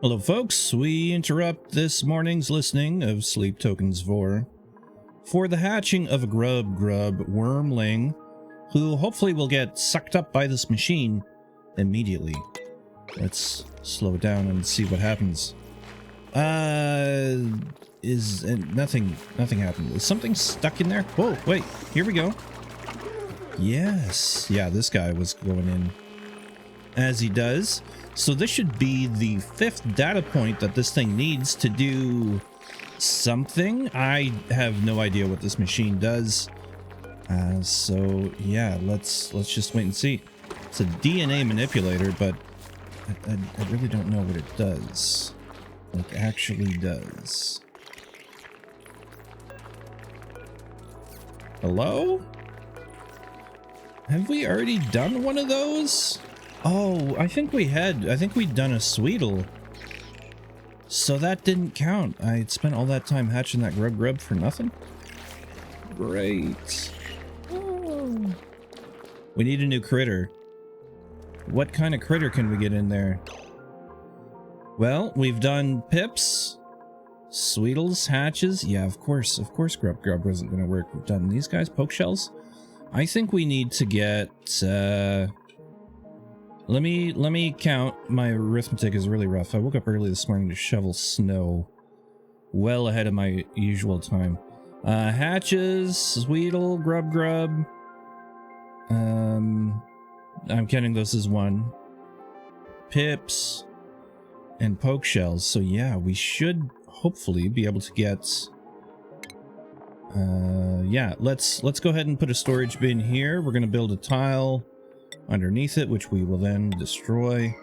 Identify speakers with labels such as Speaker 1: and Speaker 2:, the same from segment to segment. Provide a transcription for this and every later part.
Speaker 1: Hello folks, we interrupt this morning's listening of Sleep Tokens Vor for the hatching of a grub wormling who hopefully will get sucked up by this machine immediately. Let's slow down and see what happens. Nothing happened. Is something stuck in there? Whoa, wait, here we go. Yes, yeah, this guy was going in as he does. So this should be the 5th data point that this thing needs to do something. I have no idea what this machine does. So yeah, let's just wait and see. It's a DNA manipulator, but I really don't know what it does. Like actually does. Hello? Have we already done one of those? Oh, I think we had. I think we'd done a 𝘬𝘂𝘁𝘂. So that didn't count. I spent all that time hatching that grub for nothing? Great. Oh. We need a new critter. What kind of critter can we get in there? Well, we've done pips, 𝘬𝘂𝘁𝘂s, hatches. Yeah, of course grub wasn't going to work. We've done these guys, poke shells. I think we need to get, let me count. My arithmetic is really rough. I woke up early this morning to shovel snow. Well ahead of my usual time. Hatches, 𝘬𝘂𝘁𝘂, grub. I'm counting those as 1. Pips and poke shells. So yeah, we should hopefully be able to get... yeah, let's go ahead and put a storage bin here. We're going to build a tile underneath it, which we will then destroy,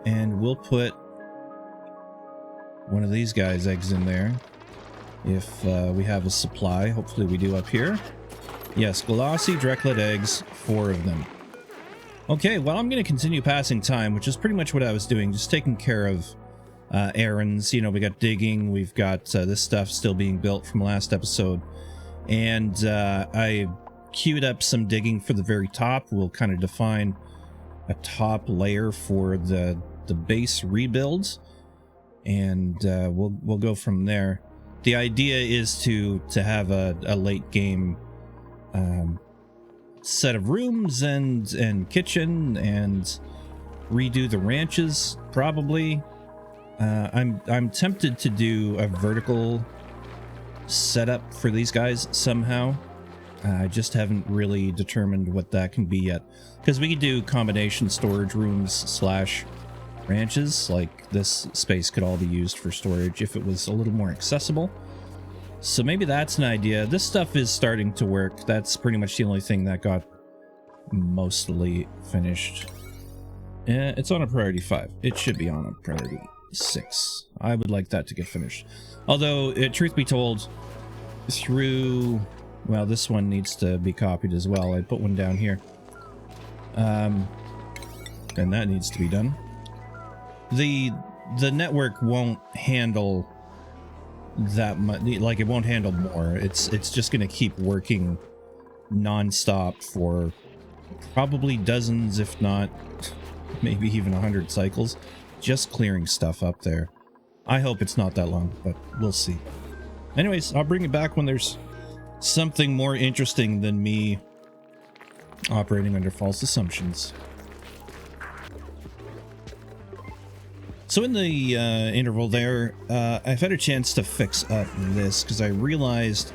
Speaker 1: and we'll put one of these guys' eggs in there if we have a supply. Hopefully we do up here. Yes, glossy Drecklet eggs, 4 of them. Okay, well, I'm going to continue passing time, which is pretty much what I was doing, just taking care of errands. You know, we got digging, we've got this stuff still being built from last episode, and I queued up some digging for the very top. We'll kind of define a top layer for the base rebuild, and we'll go from there. The idea is to have a late game set of rooms and kitchen and redo the ranches probably. I'm tempted to do a vertical setup for these guys somehow. I just haven't really determined what that can be yet, because we could do combination storage rooms / ranches. Like this space could all be used for storage if it was a little more accessible. So maybe that's an idea. This stuff is starting to work. That's pretty much the only thing that got mostly finished. It's on a priority 5. It should be on a priority 6. I would like that to get finished. Although, truth be told, through... Well, this one needs to be copied as well. I put one down here. And that needs to be done. The network won't handle that much. Like, it won't handle more. It's just going to keep working non-stop for probably dozens, if not maybe even 100 cycles, just clearing stuff up there. I hope it's not that long, but we'll see. Anyways, I'll bring it back when there's something more interesting than me operating under false assumptions. So in the interval there, I've had a chance to fix up this, because I realized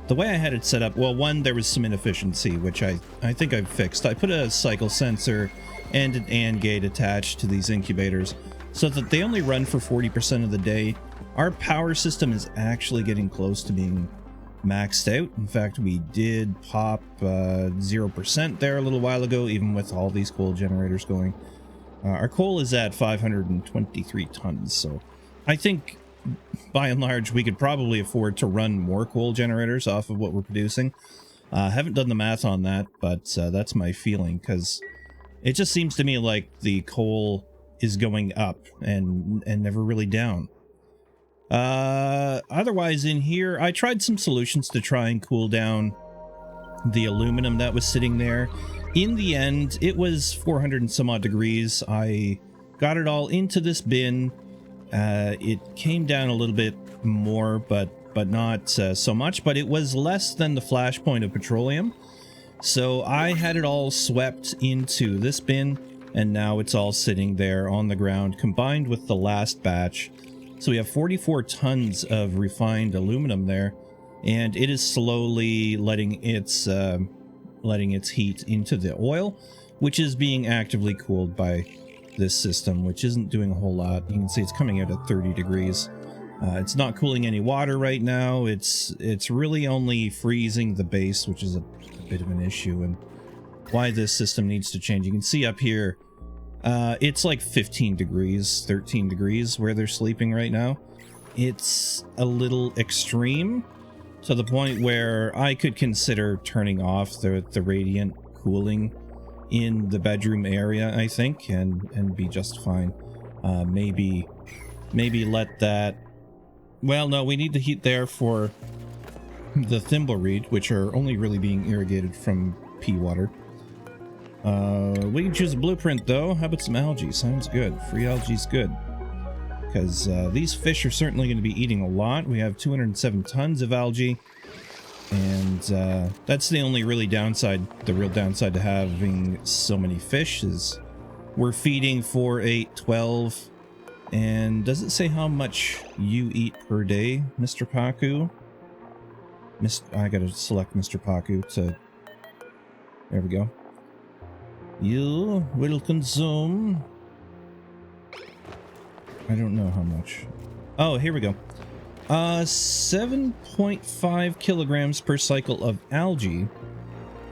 Speaker 1: the way I had it set up, well, one, there was some inefficiency, which I think I've fixed. I put a cycle sensor and an AND gate attached to these incubators so that they only run for 40% of the day. Our power system is actually getting close to being maxed out. In fact, we did pop 0% there a little while ago, even with all these coal generators going. Our coal is at 523 tons, so I think by and large we could probably afford to run more coal generators off of what we're producing. Haven't done the math on that, but that's my feeling, because it just seems to me like the coal is going up and never really down. Otherwise in here, I tried some solutions to try and cool down the aluminum that was sitting there. In the end, it was 400 and some odd degrees. I got it all into this bin, It came down a little bit more, but not so much, but it was less than the flashpoint of petroleum. So I had it all swept into this bin, and now it's all sitting there on the ground, combined with the last batch. So we have 44 tons of refined aluminum there, and it is slowly letting its heat into the oil, which is being actively cooled by this system, which isn't doing a whole lot. You can see it's coming out at 30 degrees. It's not cooling any water right now. It's really only freezing the base, which is a bit of an issue, and why this system needs to change. You can see up here, it's like 15 degrees, 13 degrees where they're sleeping right now. It's a little extreme, to the point where I could consider turning off the radiant cooling in the bedroom area, I think, and be just fine. Maybe let that... Well, no, we need the heat there for the thimbleweed, which are only really being irrigated from pea water. We can choose a blueprint, though. How about some algae? Sounds good. Free algae's good. Because these fish are certainly going to be eating a lot. We have 207 tons of algae. And that's the only really downside, the real downside to having so many fish is we're feeding 4, 8, 12. And does it say how much you eat per day, Mr. Paku? I gotta select Mr. Paku to... There we go. You will consume... I don't know how much. Oh, here we go. 7.5 kilograms per cycle of algae,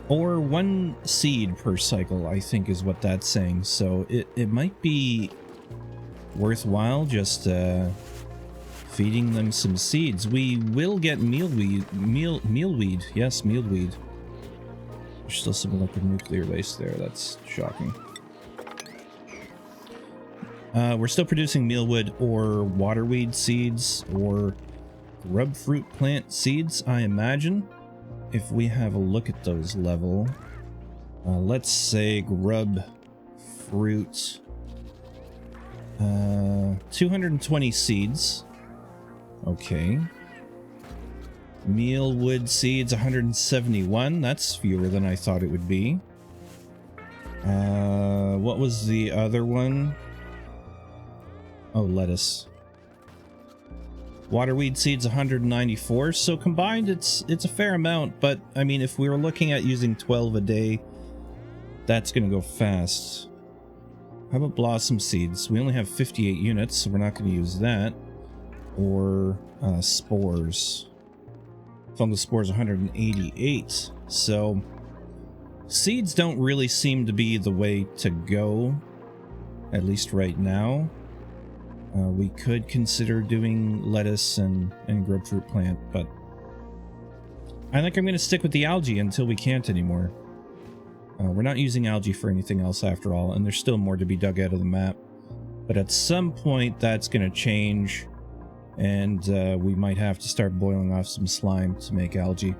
Speaker 1: or 1 seed per cycle, I think is what that's saying. So it might be worthwhile just feeding them some seeds. We will get mealweed. Yes, mealweed. There's still some nuclear waste there. That's shocking. We're still producing mealwood or waterweed seeds or grub fruit plant seeds, I imagine. If we have a look at those level, let's say grub fruit, 220 seeds. Okay. Mealwood seeds, 171. That's fewer than I thought it would be. What was the other one? Oh, lettuce. Waterweed seeds, 194. So combined, it's a fair amount. But I mean, if we were looking at using 12 a day, that's going to go fast. How about blossom seeds? We only have 58 units, so we're not going to use that. Or spores. Fungus spores, 188. So seeds don't really seem to be the way to go, at least right now. We could consider doing lettuce and grapefruit plant, but I think I'm going to stick with the algae until we can't anymore. We're not using algae for anything else after all, and there's still more to be dug out of the map. But at some point, that's going to change, and we might have to start boiling off some slime to make algae.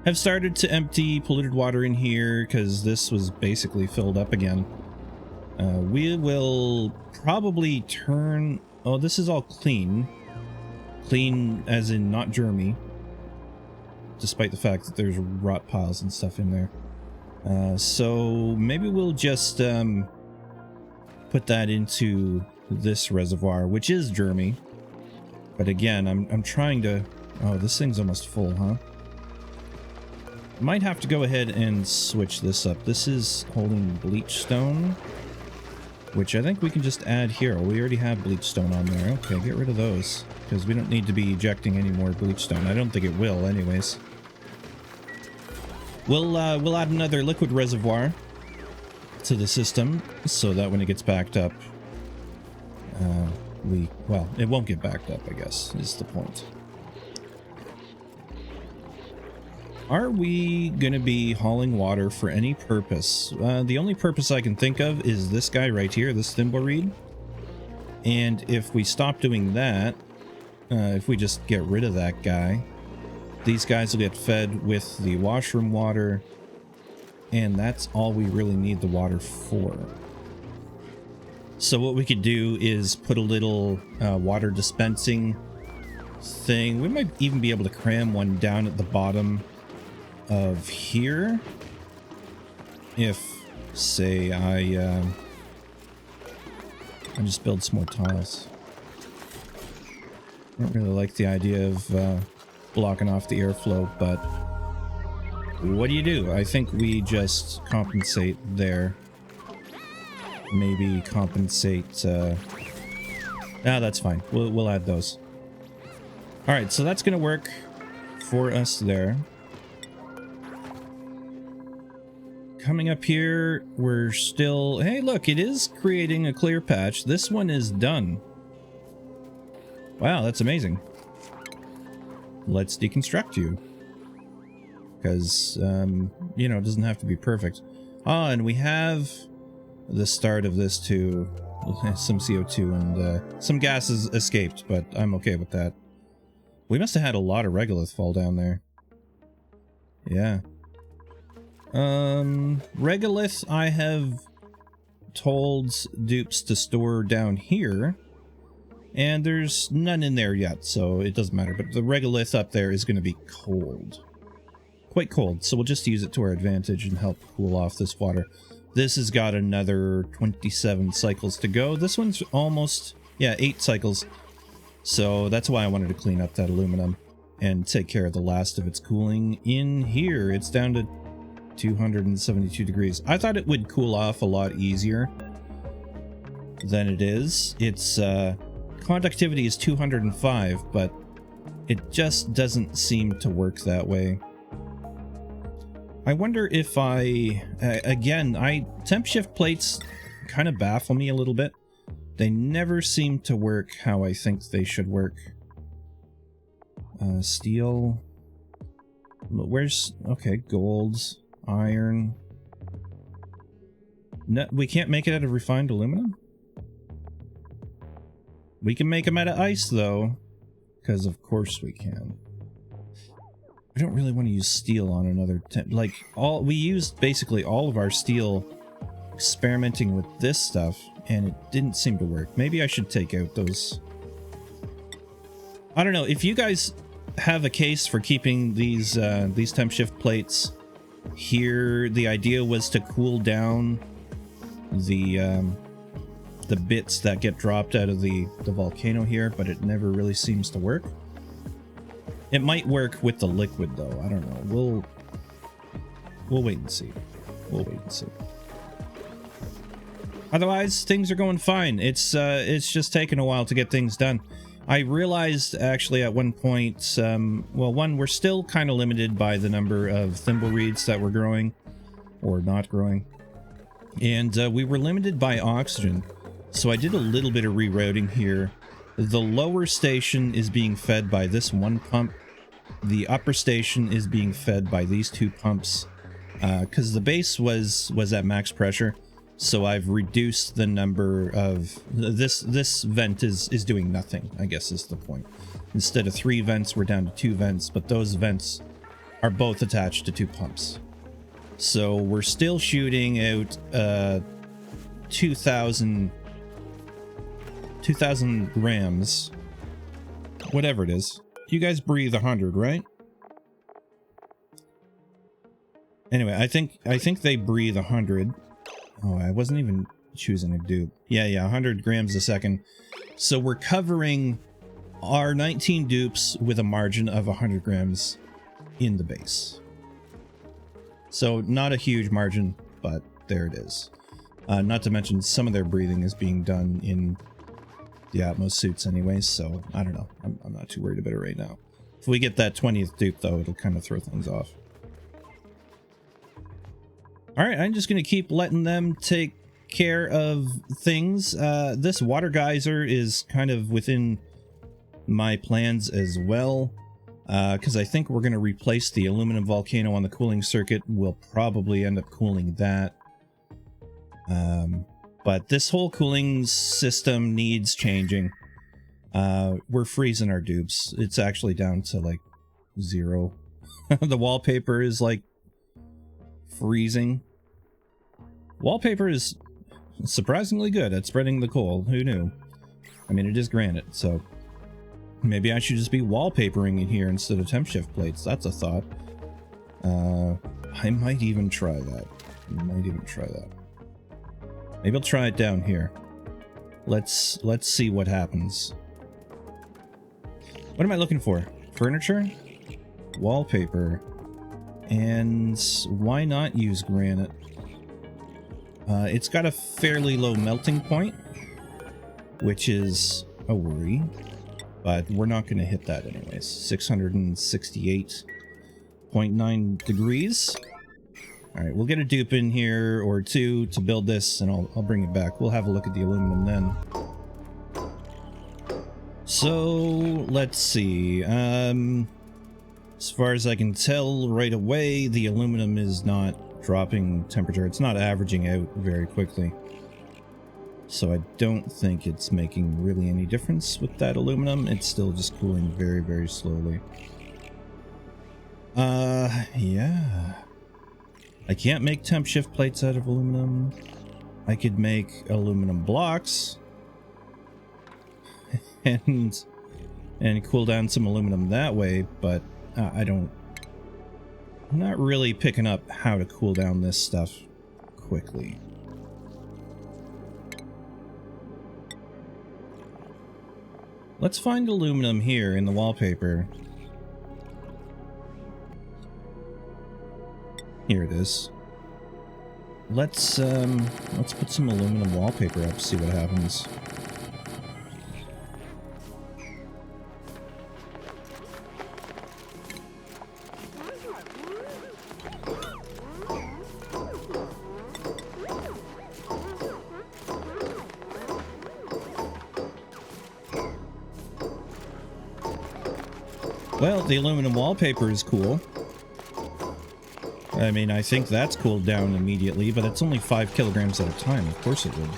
Speaker 1: I've started to empty polluted water in here because this was basically filled up again. We will probably turn... Oh, this is all clean. Clean as in not germy. Despite the fact that there's rot piles and stuff in there. So maybe we'll just put that into this reservoir, which is germy. But again, I'm trying to... Oh, this thing's almost full, huh? Might have to go ahead and switch this up. This is holding bleach stone, which I think we can just add here. We already have bleach stone on there. Okay, get rid of those, because we don't need to be ejecting any more bleach stone. I don't think it will, anyways. We'll add another liquid reservoir to the system, so that when it gets backed up, well, it won't get backed up, I guess, is the point. Are we going to be hauling water for any purpose? The only purpose I can think of is this guy right here, this thimbleweed. And if we stop doing that, if we just get rid of that guy, these guys will get fed with the washroom water, and that's all we really need the water for. So what we could do is put a little water dispensing thing. We might even be able to cram one down at the bottom of here. If, say, I just build some more tiles. I don't really like the idea of blocking off the airflow, but what do? I think we just compensate there. Maybe compensate. That's fine. We'll add those. All right, so that's gonna work for us there. Coming up here, we're still. Hey, look! It is creating a clear patch. This one is done. Wow, that's amazing. Let's deconstruct you. Because, you know, it doesn't have to be perfect. Ah, and we have the start of this too. Some CO2 and some gases escaped, but I'm okay with that. We must have had a lot of regolith fall down there. Yeah. Regolith I have told dupes to store down here. And there's none in there yet, so it doesn't matter. But the regolith up there is going to be cold. Quite cold, so we'll just use it to our advantage and help cool off this water. This has got another 27 cycles to go. This one's almost, yeah, 8 cycles. So that's why I wanted to clean up that aluminum and take care of the last of its cooling in here. It's down to 272 degrees. I thought it would cool off a lot easier than it is. It's, conductivity is 205, but it just doesn't seem to work that way. I wonder if again, temp shift plates kind of baffle me a little bit. They never seem to work how I think they should work. Steel. Where's, okay, gold, iron. No, we can't make it out of refined aluminum? We can make them out of ice, though, because of course we can. I don't really want to use steel on another like, we used basically all of our steel experimenting with this stuff, and it didn't seem to work. Maybe I should take out those. I don't know, if you guys have a case for keeping these temp shift plates here. The idea was to cool down the bits that get dropped out of the volcano here, but it never really seems to work. It might work with the liquid though. I don't know. We'll wait and see. We'll wait and see. Otherwise, things are going fine. It's just taken a while to get things done. I realized actually at one point, well, one, we're still kind of limited by the number of thimbleweeds that we're growing or not growing, and we were limited by oxygen. So I did a little bit of rerouting here. The lower station is being fed by this one pump. The upper station is being fed by these 2 pumps. Because the base was at max pressure. So I've reduced the number of... This vent is doing nothing, I guess is the point. Instead of 3 vents, we're down to 2 vents. But those vents are both attached to 2 pumps. So we're still shooting out 2,000 grams, whatever it is. You guys breathe 100, right? Anyway, I think they breathe 100. Oh, I wasn't even choosing a dupe. Yeah, 100 grams a second. So we're covering our 19 dupes with a margin of 100 grams in the base. So not a huge margin, but there it is. Not to mention some of their breathing is being done in the Atmos suits anyways, so I don't know. I'm not too worried about it right now. If we get that 20th dupe, though, it'll kind of throw things off. Alright, I'm just going to keep letting them take care of things. This water geyser is kind of within my plans as well, because I think we're going to replace the aluminum volcano on the cooling circuit. We'll probably end up cooling that. But this whole cooling system needs changing. We're freezing our dupes. It's actually down to like 0. The wallpaper is like freezing. Wallpaper is... surprisingly good at spreading the coal. Who knew? I mean, it is granite, so maybe I should just be wallpapering in here instead of temp shift plates. That's a thought. I might even try that. Maybe I'll try it down here. Let's see what happens. What am I looking for? Furniture? Wallpaper. And why not use granite? It's got a fairly low melting point, which is a worry, but we're not going to hit that anyways. 668.9 degrees. Alright, we'll get a dupe in here or two to build this, and I'll bring it back. We'll have a look at the aluminum then. So, let's see. As far as I can tell right away, the aluminum is not dropping temperature. It's not averaging out very quickly. So I don't think it's making really any difference with that aluminum. It's still just cooling very, very slowly. Yeah. I can't make temp shift plates out of aluminum. I could make aluminum blocks and cool down some aluminum that way, but I'm not really picking up how to cool down this stuff quickly. Let's find aluminum here in the wallpaper. Here it is. Let's put some aluminum wallpaper up, see what happens. Well, the aluminum wallpaper is cool. I mean, I think that's cooled down immediately, but it's only 5 kilograms at a time. Of course it would.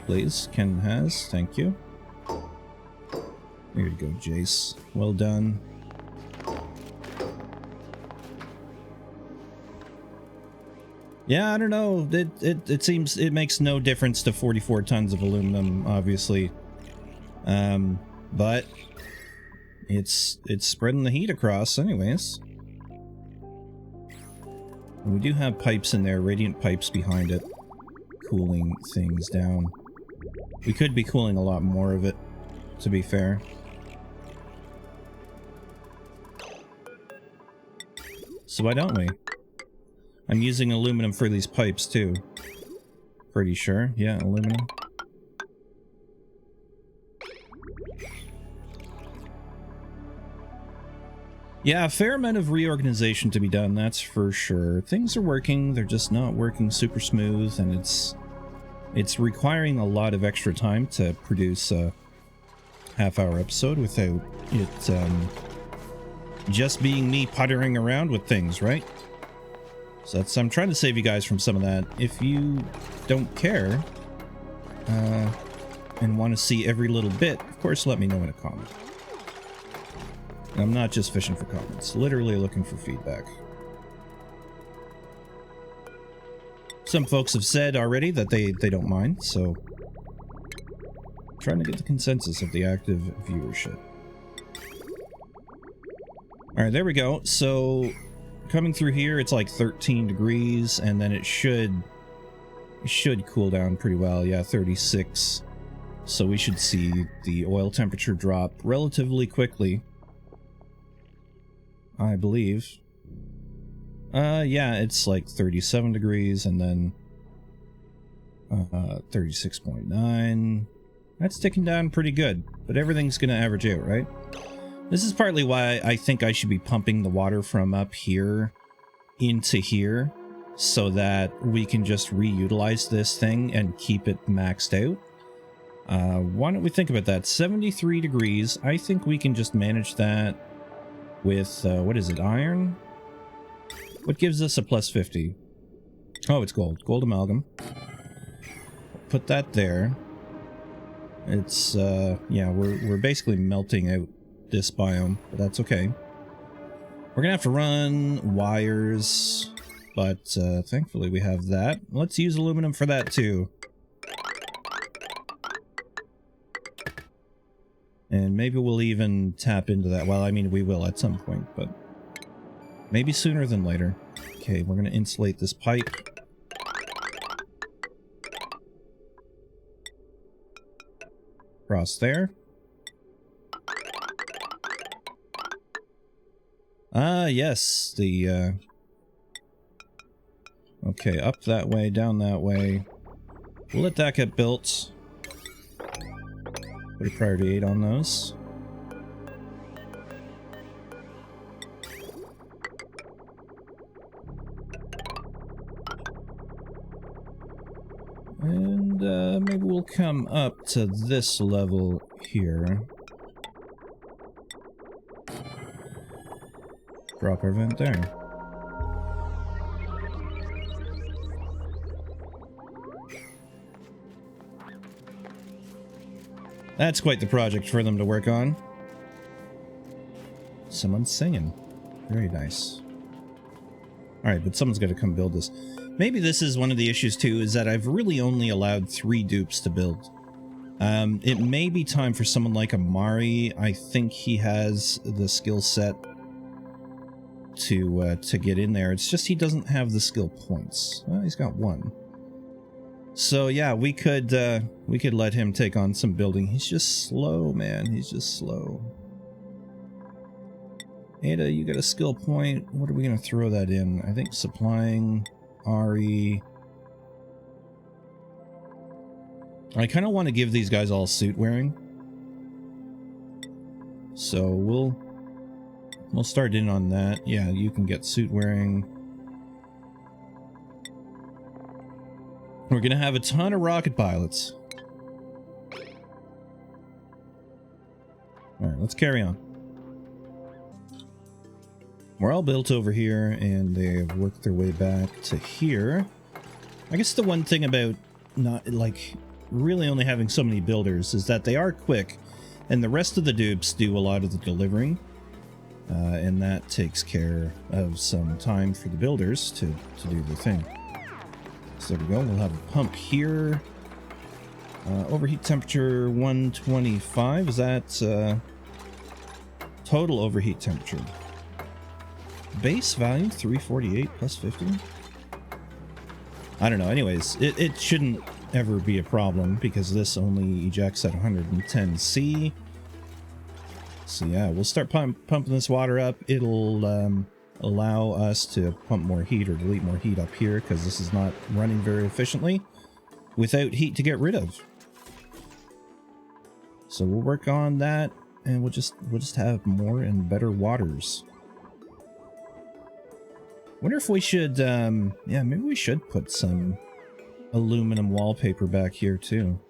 Speaker 1: Please, Ken has. Thank you. There you go, Jace. Well done. Yeah, I don't know. It seems it makes no difference to 44 tons of aluminum, obviously. But it's spreading the heat across anyways. And we do have pipes in there, radiant pipes behind it, cooling things down. We could be cooling a lot more of it, to be fair. So why don't we? I'm using aluminum for these pipes too. Pretty sure. Yeah, aluminum. Yeah, a fair amount of reorganization to be done, that's for sure. Things are working, they're just not working super smooth, and it's requiring a lot of extra time to produce a half-hour episode without it just being me puttering around with things, right? So I'm trying to save you guys from some of that. If you don't care and want to see every little bit, of course, let me know in a comment. I'm not just fishing for comments, literally looking for feedback. Some folks have said already that they don't mind, so I'm trying to get the consensus of the active viewership. Alright, there we go. So coming through here, it's like 13 degrees, and then it should cool down pretty well. Yeah, 36. So we should see the oil temperature drop relatively quickly, I believe. Yeah, it's like 37 degrees, and then 36.9. That's ticking down pretty good, but everything's gonna average out, right? This is partly why I think I should be pumping the water from up here into here, so that we can just reutilize this thing and keep it maxed out. Why don't we think about that? 73 degrees. I think we can just manage that with, what is it, iron? What gives us a plus 50? Oh, it's gold. Gold amalgam. Put that there. It's, yeah, we're basically melting out this biome, but that's okay. We're gonna have to run wires, but thankfully we have that. Let's use aluminum for that too. And maybe we'll even tap into that. Well, I mean, we will at some point, but maybe sooner than later. Okay, we're gonna insulate this pipe. Across there. Ah, yes, the, okay, up that way, down that way. We'll let that get built. Put a priority 8 on those. And, maybe we'll come up to this level here. Drop our vent there. That's quite the project for them to work on. Someone's singing. Very nice. Alright, but someone's got to come build this. Maybe this is one of the issues too, is that I've really only allowed 3 dupes to build. It may be time for someone like 𝘊𝘰𝘰𝘳𝘭𝘥. I think he has the skill set to get in there. It's just he doesn't have the skill points. Well, he's got 1. So yeah, we could let him take on some building. He's just slow, man. He's just slow. Ada, you got a skill point. What are we gonna throw that in? I think supplying Ari. I kind of want to give these guys all suit wearing. So we'll start in on that. Yeah, you can get suit wearing. We're gonna have a ton of rocket pilots. Alright, let's carry on. We're all built over here, and they've worked their way back to here. I guess the one thing about not, like, really only having so many builders is that they are quick, and the rest of the dupes do a lot of the delivering. And that takes care of some time for the builders to do their thing. So there we go. We'll have a pump here. Overheat temperature 125. Is that total overheat temperature? Base value 348 plus 50. I don't know. Anyways, it shouldn't ever be a problem because this only ejects at 110 C. So yeah, we'll start pumping this water up. It'll allow us to pump more heat or delete more heat up here because this is not running very efficiently without heat to get rid of. So we'll work on that, and we'll just have more and better waters. Wonder if we should, yeah, maybe we should put some aluminum wallpaper back here too,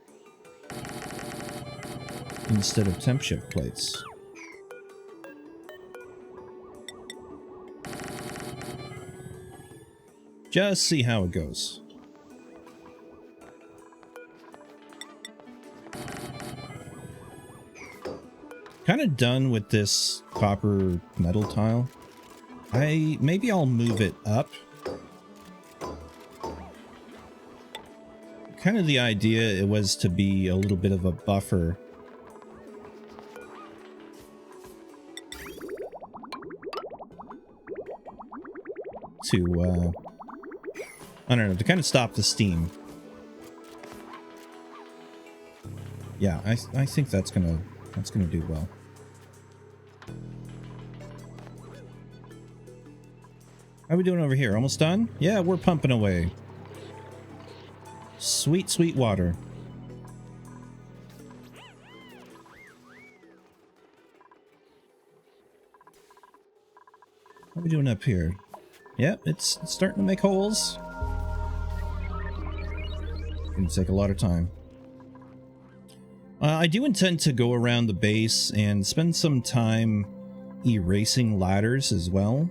Speaker 1: instead of temp shift plates. Just see how it goes. Kind of done with this copper metal tile. Maybe I'll move it up. Kind of the idea, it was to be a little bit of a buffer. To, I don't know, to kind of stop the steam. Yeah, I think that's gonna do well. How are we doing over here? Almost done? Yeah, we're pumping away. Sweet, sweet water. How are we doing up here? Yep, it's starting to make holes. Gonna take a lot of time. I do intend to go around the base and spend some time erasing ladders as well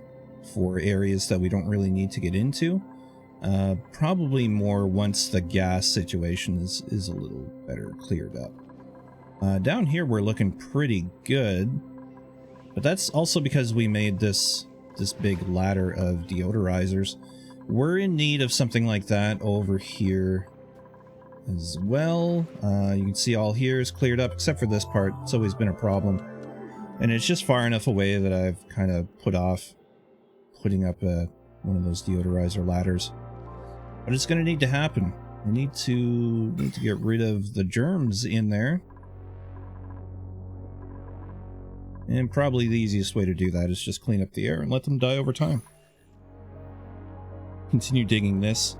Speaker 1: for areas that we don't really need to get into. Probably more once the gas situation is a little better cleared up. Down here we're looking pretty good, but that's also because we made this this big ladder of deodorizers. We're in need of something like that over here as well. You can see all here is cleared up except for this part. It's always been a problem. And it's just far enough away that I've kind of put off putting up one of those deodorizer ladders. But it's going to need to happen. We need to get rid of the germs in there. And probably the easiest way to do that is just clean up the air and let them die over time. Continue digging this.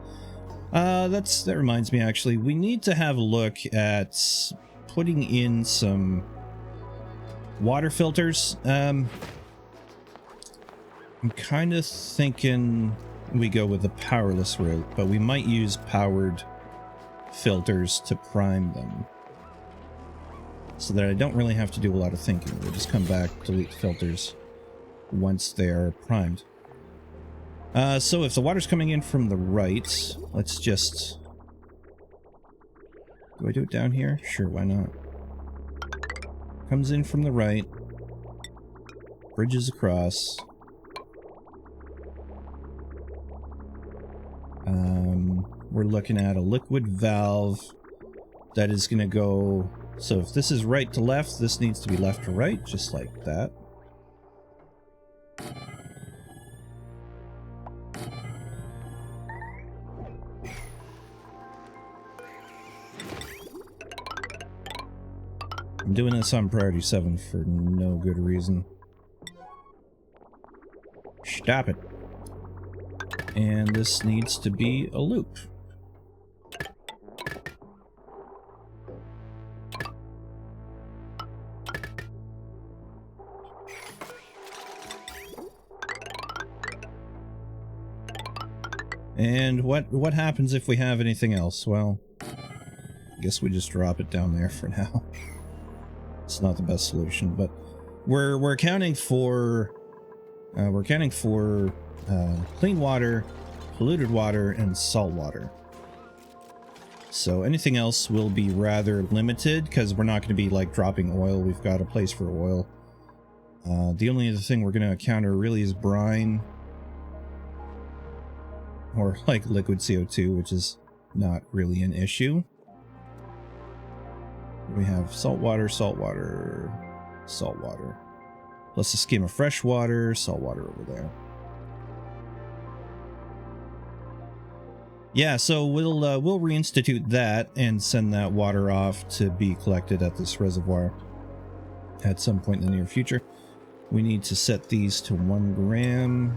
Speaker 1: That reminds me, actually, we need to have a look at putting in some water filters. I'm kind of thinking we go with the powerless route, but we might use powered filters to prime them, so that I don't really have to do a lot of thinking. We'll just come back, delete filters once they're primed. So if the water's coming in from the right, let's just... Do I do it down here? Sure, why not? Comes in from the right, bridges across. We're looking at a liquid valve that is going to go... So if this is right to left, this needs to be left to right, just like that. I'm doing this on priority 7 for no good reason. Stop it. And this needs to be a loop. And what happens if we have anything else? Well, I guess we just drop it down there for now. It's not the best solution, but we're accounting for clean water, polluted water, and salt water. So anything else will be rather limited because we're not going to be like dropping oil. We've got a place for oil. The only other thing we're going to encounter really is brine, or like liquid CO2, which is not really an issue. We have salt water, salt water, salt water. Plus a skim of fresh water, salt water over there. Yeah, so we'll reinstitute that and send that water off to be collected at this reservoir at some point in the near future. We need to set these to 1 gram.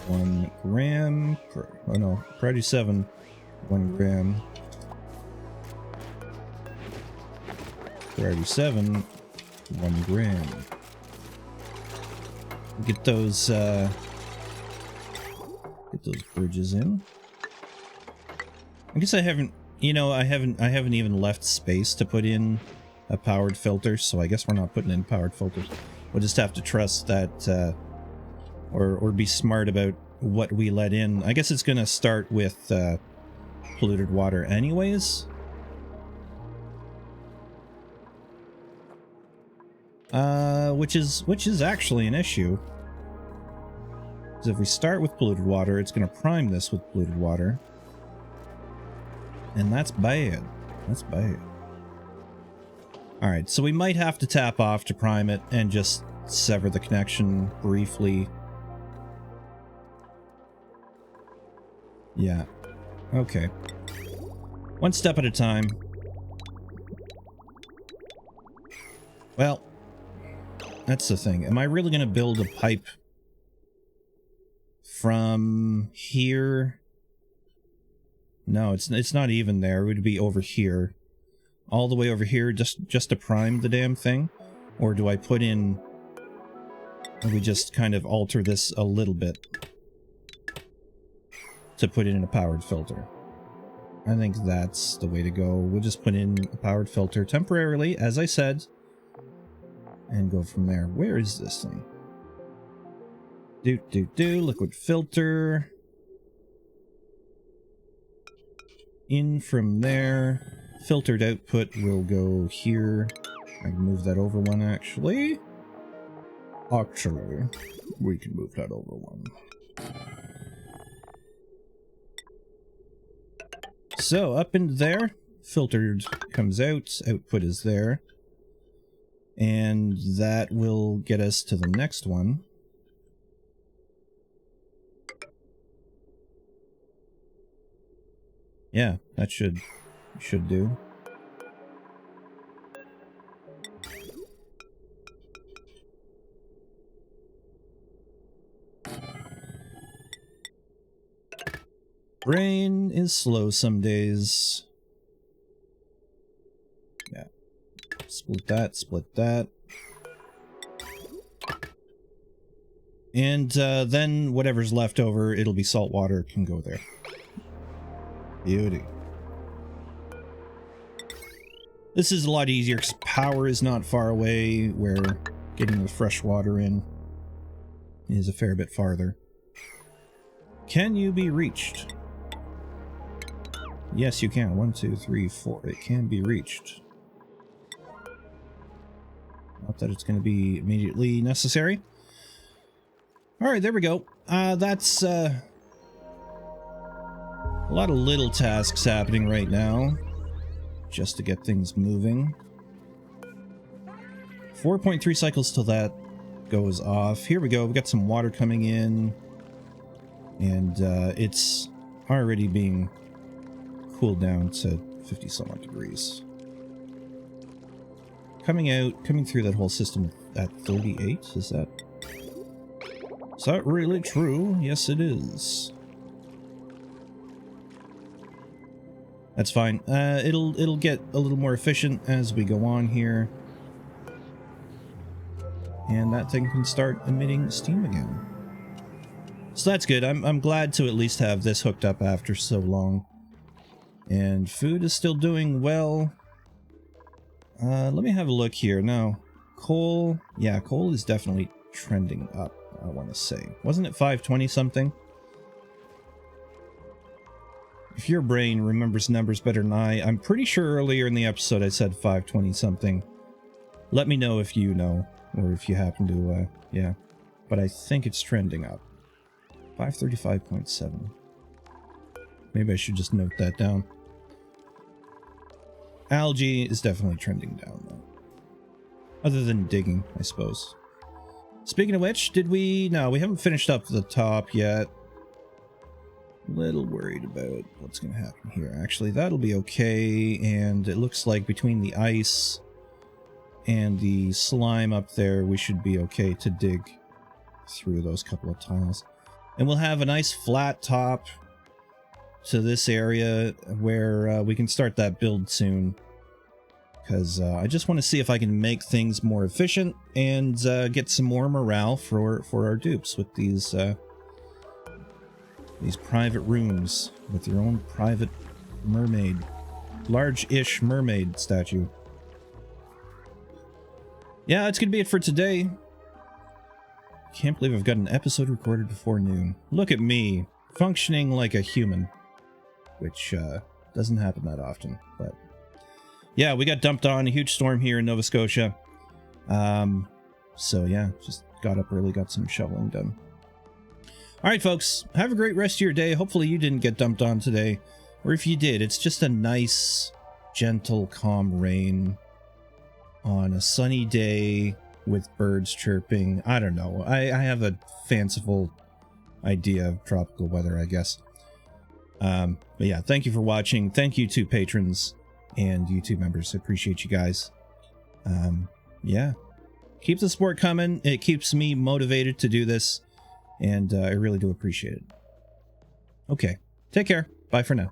Speaker 1: 1 gram. Oh no, priority 7, 1 gram. Priority 7, 1 gram. Get those bridges in. I guess I haven't even left space to put in a powered filter, so I guess we're not putting in powered filters. We'll just have to trust that, or be smart about what we let in. I guess it's gonna start with polluted water anyways. Which is actually an issue. Because if we start with polluted water, it's going to prime this with polluted water. And that's bad. That's bad. Alright, so we might have to tap off to prime it and just sever the connection briefly. Yeah. Okay. One step at a time. Well, that's the thing. Am I really going to build a pipe from here? No, it's not even there. It would be over here. All the way over here just to prime the damn thing? Or do I put in... Or we just kind of alter this a little bit to put it in a powered filter? I think that's the way to go. We'll just put in a powered filter temporarily, as I said, and go from there. Where is this thing? Liquid filter. In from there. Filtered output will go here. I can move that over one, actually. Actually, we can move that over one. So up in there, filtered comes out, output is there. And that will get us to the next one. Yeah, that should do. Brain is slow some days. Yeah. Split that. And then whatever's left over, it'll be salt water, can go there. Beauty. This is a lot easier because power is not far away, where getting the fresh water in is a fair bit farther. Can you be reached? Yes, you can. 1, 2, 3, 4. It can be reached. Not that it's going to be immediately necessary. Alright, there we go. That's a lot of little tasks happening right now, just to get things moving. 4.3 cycles till that goes off. Here we go. We got some water coming in, and it's already being cooled down to 50 some odd degrees. Coming through that whole system at 38. Is that really true? Yes, it is. That's fine. It'll get a little more efficient as we go on here. And that thing can start emitting steam again. So that's good. I'm glad to at least have this hooked up after so long. And food is still doing well. Let me have a look here. No. Coal. Yeah, coal is definitely trending up, I want to say. Wasn't it 520 something? If your brain remembers numbers better than I'm pretty sure earlier in the episode I said 520 something. Let me know if you know, or if you happen to, yeah. But I think it's trending up. 535.7. Maybe I should just note that down. Algae is definitely trending down, though. Other than digging, I suppose. Speaking of which, no, we haven't finished up the top yet. A little worried about what's going to happen here. Actually, that'll be okay, and it looks like between the ice and the slime up there, we should be okay to dig through those couple of tiles. And we'll have a nice flat top to this area where we can start that build soon. Because I just want to see if I can make things more efficient and get some more morale for our dupes with these private rooms with your own private mermaid, large-ish mermaid statue. Yeah, that's gonna be it for today. Can't believe I've got an episode recorded before noon. Look at me, functioning like a human, which doesn't happen that often, but yeah, we got dumped on a huge storm here in Nova Scotia. So yeah, just got up early, got some shoveling done. All right, folks, have a great rest of your day. Hopefully you didn't get dumped on today, or if you did, it's just a nice, gentle, calm rain on a sunny day with birds chirping. I don't know. I have a fanciful idea of tropical weather, I guess. But yeah, thank you for watching. Thank you to patrons and YouTube members. I appreciate you guys. Yeah, keep the support coming. It keeps me motivated to do this, and I really do appreciate it. Okay, take care. Bye for now.